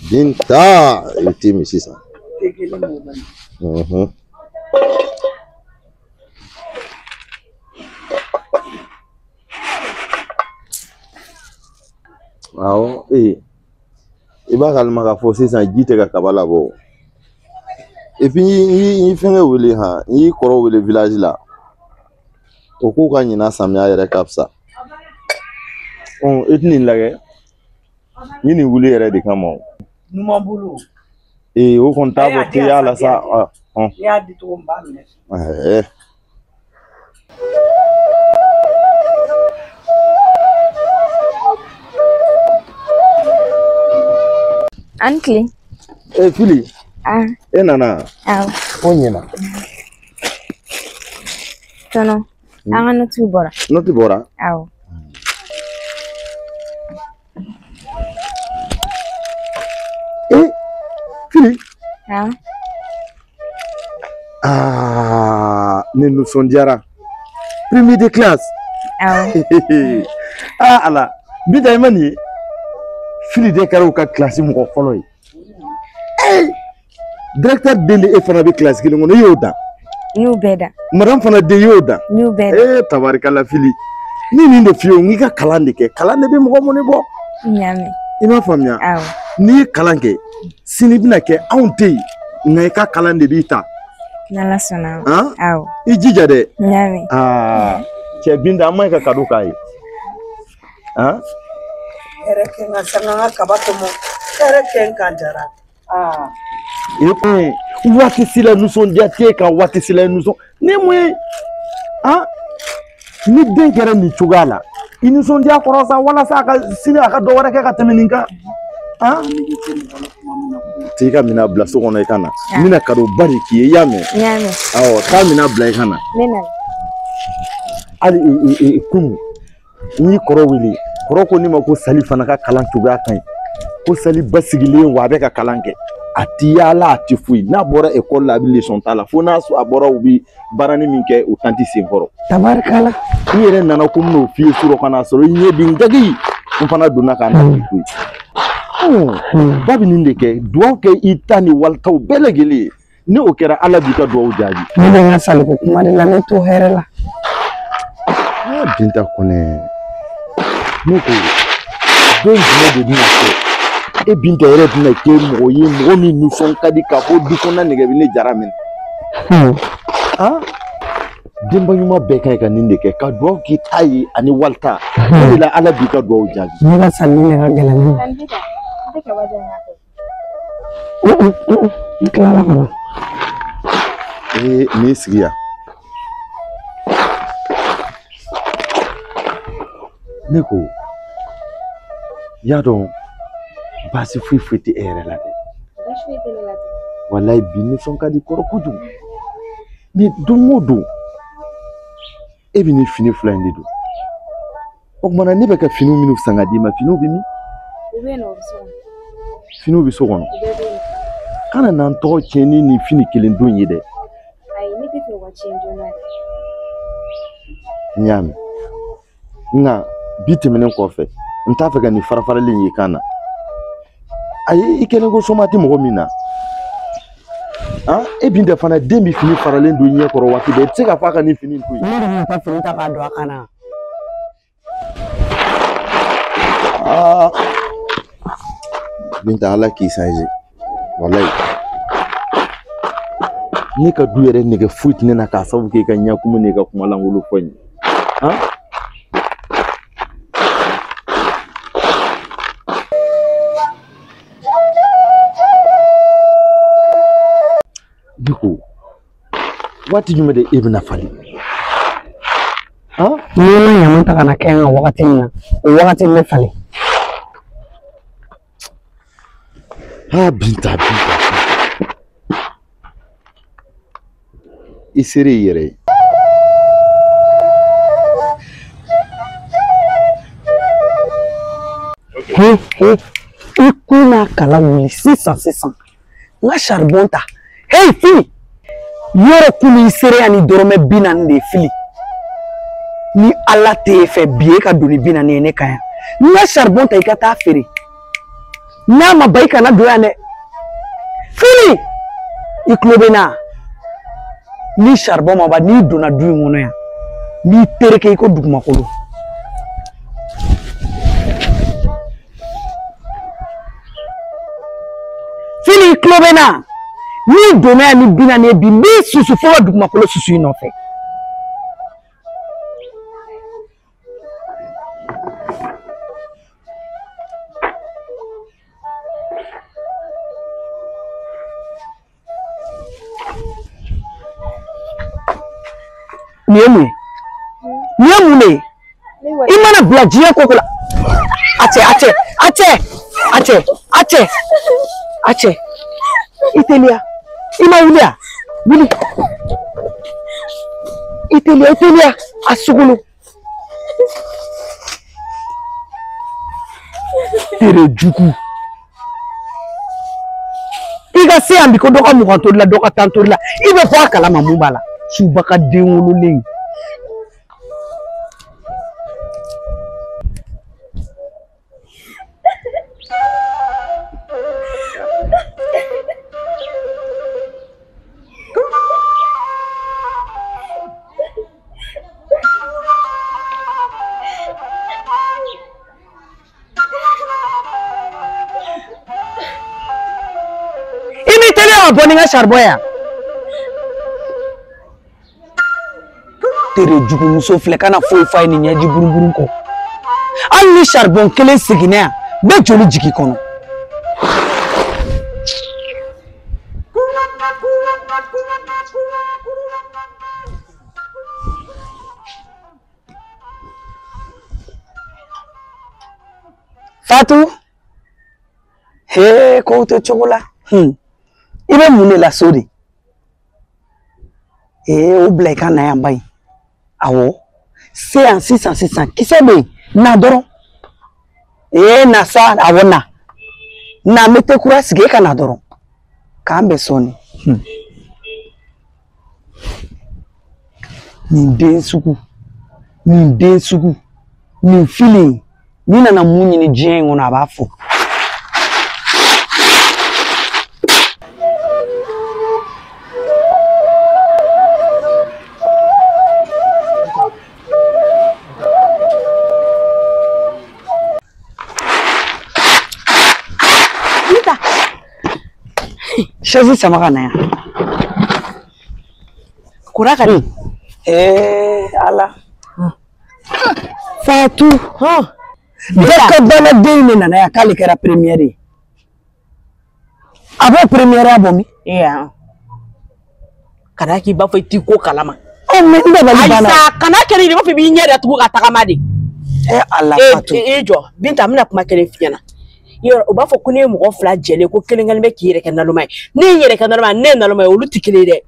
Binta, il t'aime ici ça. Ah, il va calmer la force sans guider la cabala. Et puis il fait il court le village là. Au coup quand il y a Samia et Capsa. On est ni là. Il n'y voulait rien de comment. Nous m'en boulot. Et au comptable, il y a là ça. Il y a des tombes. Uncle. Eh, Fili. Ah. Eh, Nana. Ah. On y est là. Tono. Ah, non, tu bora. Non, tu bora. Ah. Eh, Fili. Ah. Ah, nous sommes diara. Premier de classe. Ah. Ah, ala. Bida imani. Fili de karo ka classe mo folo yi. Eh! Directeur Dele e fana be classe kile ngono yoda. New beda. Madame fana de yoda. New beda. Eh, tabarikala Fili. Ni de fiyo ngi ka kalande ke. Kalande be mo mo ne bo. Nyame. Ima famia. Ah. Ni kalanke. Sini bina ke aunte. Ngai ka kalande bita. Nala sona. Ah? Ah. Ijija de. Nyame. Ah. Che binda amai ka kadu kai. Ah? Ereke nga sanga kabato mo. Ereke nkandara. Ah. Et wati sila nous sont diaté ka wati sila nous sont ne moy ah ni den kera ni chugala ils sont dia korosa wala sa ka sila ka do wara ka temeninka ah tika mina bla so kono ikana mina kado bari ki yame Nyame. awo ta mina bla ikana Mena. ali kunu ni koro wili koro ko ni ma ko sali fana ka kalan chuga kan ko sali basigile wa be ka kalan ke atiyala atifui na bora école la bi leçon ta la fona so abora ubi barani minke o tanti senforo Tabarkala. ni yere nana ko no fie suro kana soro nye bi ngagi on fana dona kana fui babi ninde ke duwa ke itani waltaw belegeli ni o kera ala bi ka duwa jaji Ni nga sali ko kuma de la ne to herela. Binta kone ni ko don de dina ko e binta yɛrɛ bina kɛ mɔgɔ ye mɔgɔ min nisɔn ka di ka fɔ du kɔnɔna nɛgɛbele jara min ah denba ɲuman bɛɛ ka ɲi ka nin de kɛ ka duwawu k'i ta ye ani walita o de la ala b'i ka duwawu jaabi Ni nga sali ne ka gɛlɛn. Clara kana. n'i sigi yan ne ko y'a dɔn baasi foyi tɛ e yɛrɛ la dɛ walayi bi nisɔn ka di kɔrɔ kojugu mais don o don e bɛ ni fini fila in de don o kumana ne bɛ ka finiw minnu san ka d'i ma finiw bɛ min finiw bɛ so kɔnɔ kana n'an tɔgɔ tiɲɛ ni nin fini kelen don ye dɛ n y'a mɛn nka bi tɛmɛnen kɔfɛ n t'a fɛ ka nin farafaralen ye kan na ayi i kɛlen ko soma tɛ mɔgɔ min na ah e binta fana den bi fini faralen don ɲɛ kɔrɔ waati bɛɛ i tɛ se ka fɔ a ka nin fini to yen Ne de ka fini ta ka don a kana. ah binta ala k'i sanze walayi ne ka du yɛrɛ nɛgɛ foyi tɛ ne na k'a sababu kɛ i ka ɲakumu ni ka kuma lankolon fɔ n ye ah Biko, waati jumɛn de e bɛna falen? Ah? Ni ma ɲaman ta kana kɛ n ka wagati min na, o wagati n bɛ falen. Ah, Binta. I seré i yɛrɛ ye. I kun n'a kala wuli sisan. N ka charbon ta. Hey Fili, yɔrɔ kun i sereya ni dɔrɔmɛ 40 de Fili. Ni ala t'e fɛ bi e ka don ni 40 ye ne kan yan. N'a charbon ta i ka taa feere. N'a ma ba i kana don yan dɛ. Fini i tulo bɛ na. Ni charbon ma ban n'i donna du in kɔnɔ yan n'i tereke i ko dugumakolo. Fini i tulo bɛ na. N'i donna yan ni bina ne bi n b'i susu fo ka dugumakolo susu i nɔfɛ. Ni ye mun de ye? I mana bila diɲɛ ko la. A cɛ. I teliya. I ma wuli a? Wuli. I teliya. A sugulu. Tere jugu. I ka se yan bi ko dɔ ka mugan tori la dɔ ka tan tori la. I bɛ bɔ a kalama mun b'a la. Suba ka den wololen. I b'i teliya ka bɔ ni ka charbon yan. Tere jugu muso filɛ kana foyi fa ye ni ɲɛji buruburu kɔ. Hali ni charbon kelen seginna yan bɛɛ joli jigi kɔnɔ. Fatou, kow tɛ cogo la. I bɛ mun de la so de? O bila I ka na yan ba in. Awɔ, se yan sisan kisɛ bɛ yen na dɔrɔn. Na sa awɔ na. Na n bɛ te kura sigi e ka na dɔrɔn. K'an bɛɛ sɔnni. Nin den sugu, nin fili, ni nana mun ɲini diɲɛ in kɔnɔ a b'a fɔ. Chaise sama ka na yan. Kura ka di? Ala. Fatou. Bɛɛ ka baladen ne nana yan k'ale kɛra première ye. A b'o première bɔ min? Kana k'i b'a fɔ I t'i ko kalama. Mais n dabali banna. Ayisa kana kɛlɛ de b'a fɔ I b'i ɲɛ datugu ka tagama de. Ala Fatou. Jɔ Binta n bɛna kuma kelen f'i ɲɛna. O b'a fɔ ko ne ye mɔgɔ fila jɛlen ko kelen kelen bɛ k'i yɛrɛ kɛ naloma ye. Ne ye yɛrɛ kɛ naloma ye, ne ye naloma ye, olu tɛ kelen ye dɛ.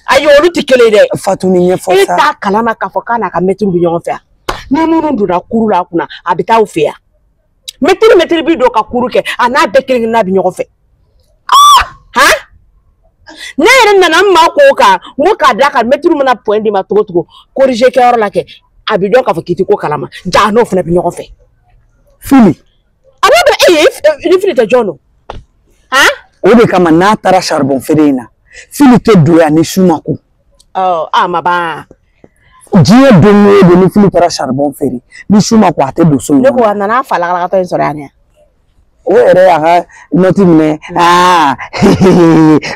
Ayi olu tɛ kelen ye dɛ. Fatou ni ɲɛfɔ sa. E t'a kalama k'a fɔ k'a n'a ka mɛtiri bɛ ɲɔgɔn fɛ yan. Ni minnu donna kuru la a kunna a bɛ taa aw fɛ yan. Mɛtiri bi don ka kuru kɛ a n'a bɛɛ kelen kelenna bɛ ɲɔgɔn fɛ. Ne yɛrɛ nana n ma k'o kan n ko k'a da kan mɛtiri mana point di ma cogo cogo corriger kɛyɔrɔ la kɛ a bɛ dɔn k'a fɔ k'i tɛ ko kalama ja n'o fana bɛ ɲɔgɔn fɛ. Fili. Ni fili tɛ jɔn don. O de kama n'a taara charbon feere in na fili tɛ don yan ni su ma ko. Ma ban. Diɲɛ don o don ni fili taara charbon feere ni su ma ko a tɛ don so in. Ne ko a nana falakalatɔ in sɔrɔ yan. O yɛrɛ y'a ka nɔti minɛ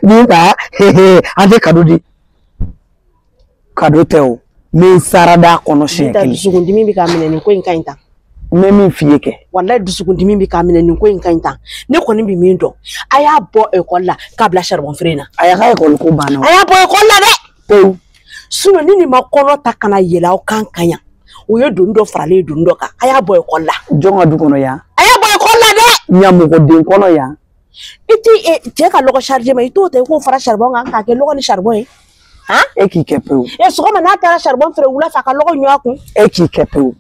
Binta an tɛ kado di. Kado tɛ o ni sara d'a kɔnɔ siɲɛ kelen. Dusukundimi bɛ k'a minɛ nin ko in ka ɲi tan. N bɛ min f'i ye kɛ. Wallahi dusukundimi bɛ k'a minɛ nin ko in ka ɲi tan. Ne kɔni bɛ min dɔn a y'a bɔ école la k'a bila charbon feere in na. A y'a ka école ko banna. A y'a bɔ école la dɛ. Pewu. Sinon ni nin ma kɔnɔ ta kana yɛlɛ aw kan ka ɲa o ye doni dɔ faralen ye doni dɔ kan a y'a bɔ école la. Jɔn ka du kɔnɔ yan. A y'a bɔ école la dɛ. Ɲamɔgɔden kɔnɔ yan. I tɛ cɛ ka lɔgɔ charger ma i t'o ta i k'o fara charbon kan k'a kɛ lɔgɔ ni charbon ye. E k'i kɛ pewu. Sɔgɔma n'a taara charbon feere wula fɛ a ka lɔgɔ ɲɔ a kun. E k'i kɛ pewu.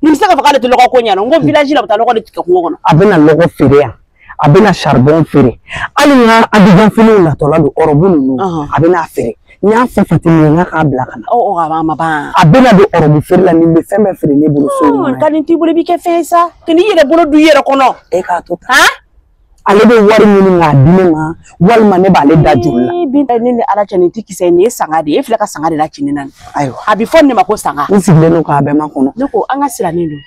Nin bɛ se k'a fɔ k'ale tɛ lɔgɔ ko ɲɛna n ko village la u bɛ taa lɔgɔ de tigɛ kungo kɔnɔ. A bɛna lɔgɔ feere yan a bɛna charbon feere hali n ka Abidjan finiw natɔla don ɔrɔbu ninnu a bɛna feere n y'a fɔ Fatini ye n k'a bila ka na a bɛna don ɔrɔbu feere la nin bɛ fɛn bɛɛ feere ne bolo so in kɔnɔ ka nin t'i bolo i bɛ kɛ fɛn ye sa ka n'i yɛrɛ bolo don i yɛrɛ kɔnɔ e k'a to tan ale bɛ wari ɲini k'a di ne ma walima ne b'ale da joli la ne ni Ala cɛ nin tɛ kisɛ nin ye sanga de ye e filɛ ka sanga de la ci ne na ayiwa a bɛ fɔ ne ma ko sanga n sigilen don k'a bɛɛ ma kɔnɔ ne ko an ka sirannen don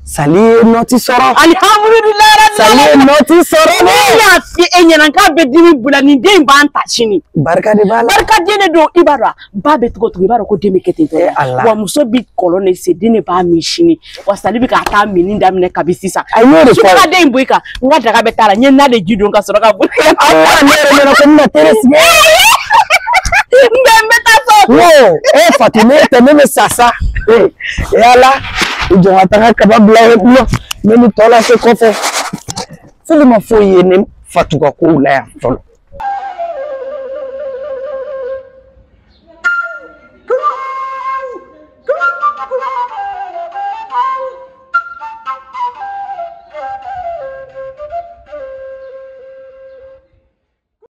Sali ye nɔti sɔrɔ alhamdulilayi Sali ye nɔti sɔrɔ ne y'a f'i e ɲɛna k'a bɛ dimi bila nin den in b'an ta sini barika de b'a la barika den de don i b'a dɔn ba bɛ cogo i b'a dɔn ko den bɛ kɛ ten tɔ wa muso bi kɔlɔn de se den de b'a min sini wa Sali bɛ k'a taa min daminɛ kabi sisan a y'o de fɔ ka den in bɔ i kan n ka daga bɛ taa la n ye na de ji don ka sɔrɔ ka bɔ ne yɛrɛ ɲɛna ko n bɛna tere sigi n bɛ taa so Fatini tɛ ne bɛ sa sa yala jɔn ka taga kaba bila ye bilen ne ni tɔ lase kɔfɛ Fili ma foyi ye ne Fatu ka kow la yan fɔlɔ